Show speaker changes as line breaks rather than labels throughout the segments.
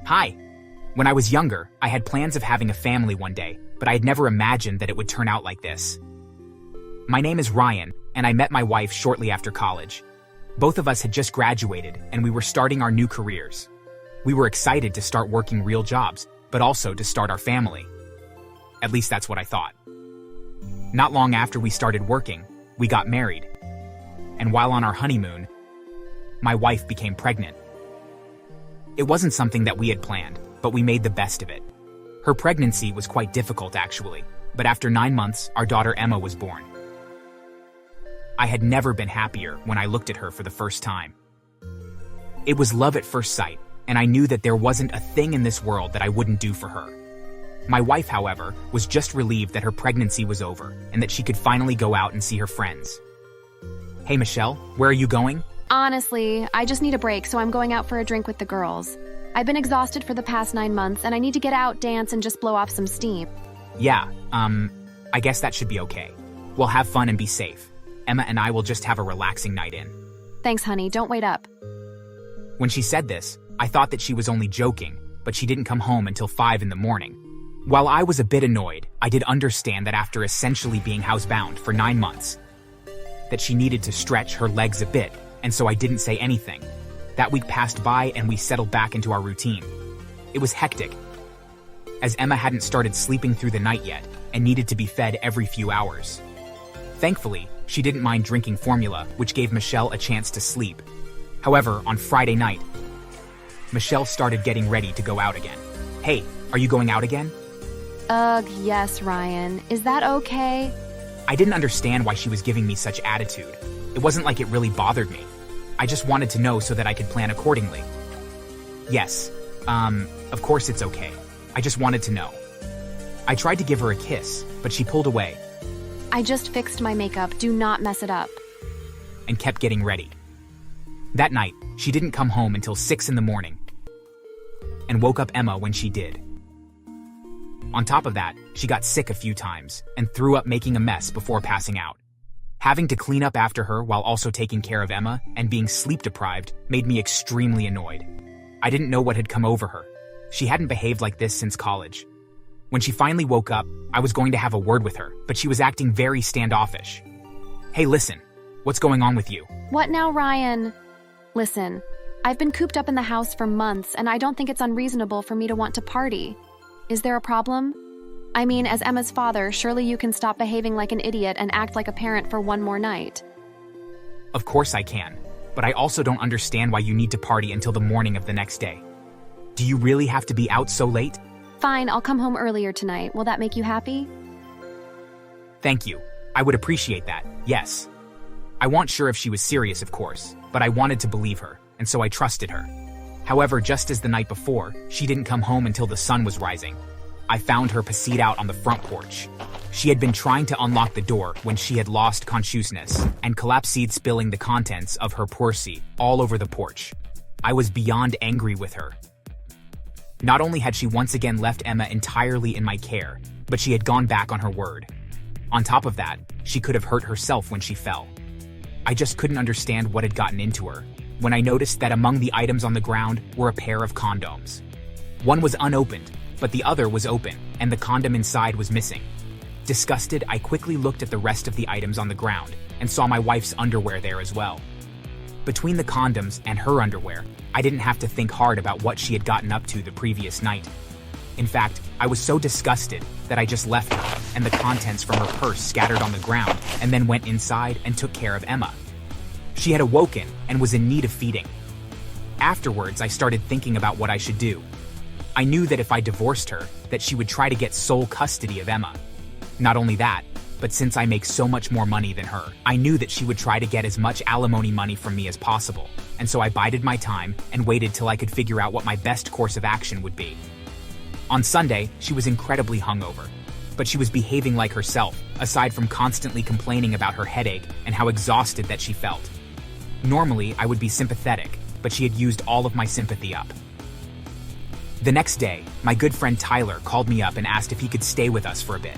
Hi. When I was younger, I had plans of having a family one day, but I had never imagined that it would turn out like this. My name is Ryan, and I met my wife shortly after college. Both of us had just graduated, and we were starting our new careers. We were excited to start working real jobs, but also to start our family. At least that's what I thought. Not long after we started working, we got married. And while on our honeymoon, my wife became pregnant. It wasn't something that we had planned, but we made the best of it. Her pregnancy was quite difficult, actually, but after 9 months, our daughter Emma was born. I had never been happier when I looked at her for the first time. It was love at first sight, and I knew that there wasn't a thing in this world that I wouldn't do for her. My wife, however, was just relieved that her pregnancy was over and that she could finally go out and see her friends. Hey Michelle, where are you going?
Honestly, I just need a break, so I'm going out for a drink with the girls. I've been exhausted for the past 9 months, and I need to get out, dance, and just blow off some steam.
Yeah, I guess that should be okay. We'll have fun and be safe. Emma and I will just have a relaxing night in.
Thanks, honey. Don't wait up.
When she said this, I thought that she was only joking, but she didn't come home until 5 in the morning. While I was a bit annoyed, I did understand that after essentially being housebound for 9 months, that she needed to stretch her legs a bit, and so I didn't say anything. That week passed by and we settled back into our routine. It was hectic, as Emma hadn't started sleeping through the night yet and needed to be fed every few hours. Thankfully, she didn't mind drinking formula, which gave Michelle a chance to sleep. However, on Friday night, Michelle started getting ready to go out again. Hey, are you going out again?
Yes, Ryan. Is that okay?
I didn't understand why she was giving me such attitude. It wasn't like it really bothered me. I just wanted to know so that I could plan accordingly. Yes, of course it's okay. I just wanted to know. I tried to give her a kiss, but she pulled away.
I just fixed my makeup. Do not mess it up.
And kept getting ready. That night, she didn't come home until 6 in the morning and woke up Emma when she did. On top of that, she got sick a few times and threw up, making a mess before passing out. Having to clean up after her while also taking care of Emma and being sleep-deprived made me extremely annoyed. I didn't know what had come over her. She hadn't behaved like this since college. When she finally woke up, I was going to have a word with her, but she was acting very standoffish. Hey, listen, what's going on with you?
What now, Ryan? Listen, I've been cooped up in the house for months, and I don't think it's unreasonable for me to want to party. Is there a problem? I mean, as Emma's father, surely you can stop behaving like an idiot and act like a parent for one more night.
Of course I can, but I also don't understand why you need to party until the morning of the next day. Do you really have to be out so late?
Fine, I'll come home earlier tonight. Will that make you happy?
Thank you. I would appreciate that, yes. I wasn't sure if she was serious, of course, but I wanted to believe her, and so I trusted her. However, just as the night before, she didn't come home until the sun was rising. I found her passed out on the front porch. She had been trying to unlock the door when she had lost consciousness and collapsed, spilling the contents of her pussy all over the porch. I was beyond angry with her. Not only had she once again left Emma entirely in my care, but she had gone back on her word. On top of that, she could have hurt herself when she fell. I just couldn't understand what had gotten into her when I noticed that among the items on the ground were a pair of condoms. One was unopened, but the other was open, and the condom inside was missing. Disgusted, I quickly looked at the rest of the items on the ground and saw my wife's underwear there as well. Between the condoms and her underwear, I didn't have to think hard about what she had gotten up to the previous night. In fact, I was so disgusted that I just left her and the contents from her purse scattered on the ground and then went inside and took care of Emma. She had awoken and was in need of feeding. Afterwards, I started thinking about what I should do. I knew that if I divorced her, that she would try to get sole custody of Emma. Not only that, but since I make so much more money than her, I knew that she would try to get as much alimony money from me as possible, and so I bided my time and waited till I could figure out what my best course of action would be. On Sunday, she was incredibly hungover, but she was behaving like herself, aside from constantly complaining about her headache and how exhausted that she felt. Normally, I would be sympathetic, but she had used all of my sympathy up. The next day, my good friend Tyler called me up and asked if he could stay with us for a bit.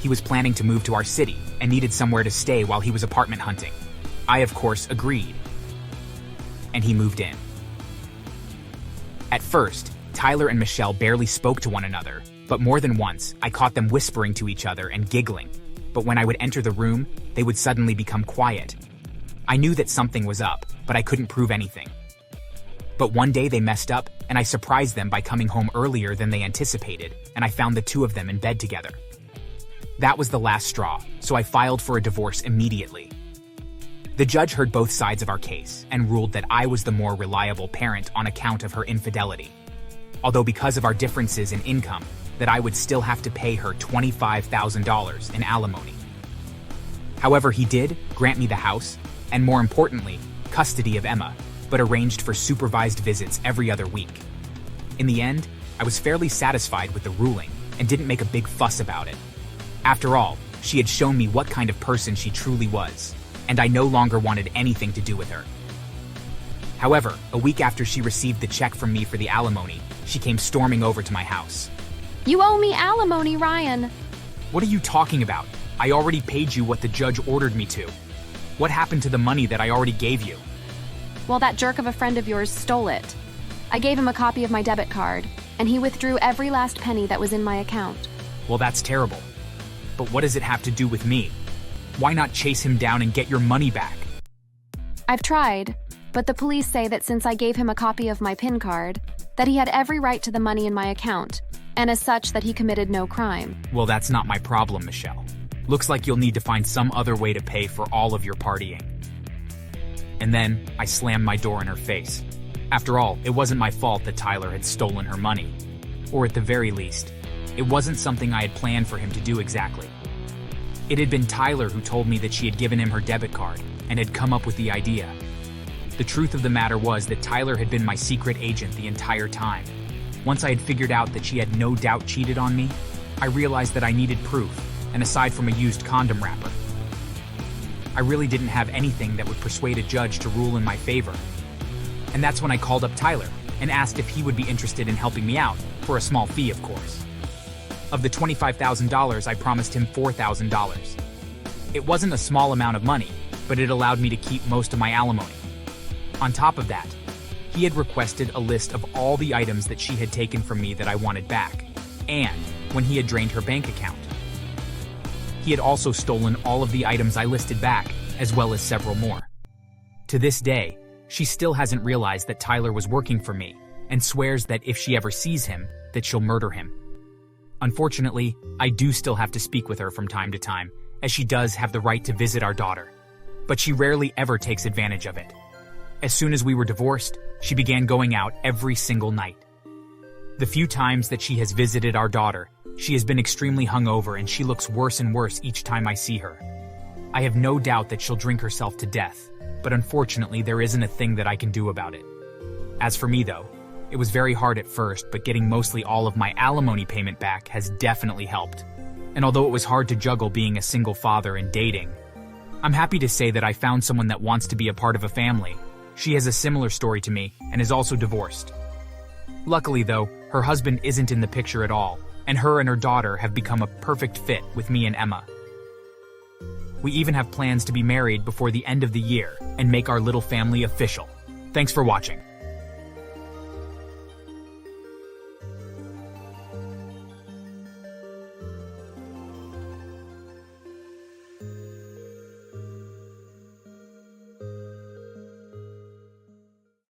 He was planning to move to our city and needed somewhere to stay while he was apartment hunting. I, of course, agreed. And he moved in. At first, Tyler and Michelle barely spoke to one another, but more than once, I caught them whispering to each other and giggling. But when I would enter the room, they would suddenly become quiet. I knew that something was up, but I couldn't prove anything. But one day they messed up, and I surprised them by coming home earlier than they anticipated, and I found the two of them in bed together. That was the last straw, so I filed for a divorce immediately. The judge heard both sides of our case and ruled that I was the more reliable parent on account of her infidelity. Although because of our differences in income, that I would still have to pay her $25,000 in alimony. However, he did grant me the house, and more importantly, custody of Emma, but arranged for supervised visits every other week. In the end, I was fairly satisfied with the ruling and didn't make a big fuss about it. After all, she had shown me what kind of person she truly was, and I no longer wanted anything to do with her. However, a week after she received the check from me for the alimony, she came storming over to my house.
You owe me alimony, Ryan.
What are you talking about? I already paid you what the judge ordered me to. What happened to the money that I already gave you?
Well, that jerk of a friend of yours stole it. I gave him a copy of my debit card, and he withdrew every last penny that was in my account.
Well, that's terrible. But what does it have to do with me? Why not chase him down and get your money back?
I've tried, but the police say that since I gave him a copy of my PIN card, that he had every right to the money in my account, and as such that he committed no crime.
Well, that's not my problem, Michelle. Looks like you'll need to find some other way to pay for all of your partying. And then, I slammed my door in her face. After all, it wasn't my fault that Tyler had stolen her money. Or at the very least, it wasn't something I had planned for him to do exactly. It had been Tyler who told me that she had given him her debit card and had come up with the idea. The truth of the matter was that Tyler had been my secret agent the entire time. Once I had figured out that she had no doubt cheated on me, I realized that I needed proof, and aside from a used condom wrapper, I really didn't have anything that would persuade a judge to rule in my favor. And that's when I called up Tyler and asked if he would be interested in helping me out, for a small fee, of course. Of the $25,000, I promised him $4,000. It wasn't a small amount of money, but it allowed me to keep most of my alimony. On top of that, he had requested a list of all the items that she had taken from me that I wanted back, and when he had drained her bank account. He had also stolen all of the items I listed back, as well as several more. To this day, she still hasn't realized that Tyler was working for me, and swears that if she ever sees him, that she'll murder him. Unfortunately, I do still have to speak with her from time to time, as she does have the right to visit our daughter. But she rarely ever takes advantage of it. As soon as we were divorced, she began going out every single night. The few times that she has visited our daughter, she has been extremely hungover and she looks worse and worse each time I see her. I have no doubt that she'll drink herself to death, but unfortunately there isn't a thing that I can do about it. As for me though, it was very hard at first, but getting mostly all of my alimony payment back has definitely helped. And although it was hard to juggle being a single father and dating, I'm happy to say that I found someone that wants to be a part of a family. She has a similar story to me and is also divorced. Luckily though, her husband isn't in the picture at all, and her and her daughter have become a perfect fit with me and Emma. We even have plans to be married before the end of the year and make our little family official. Thanks for watching.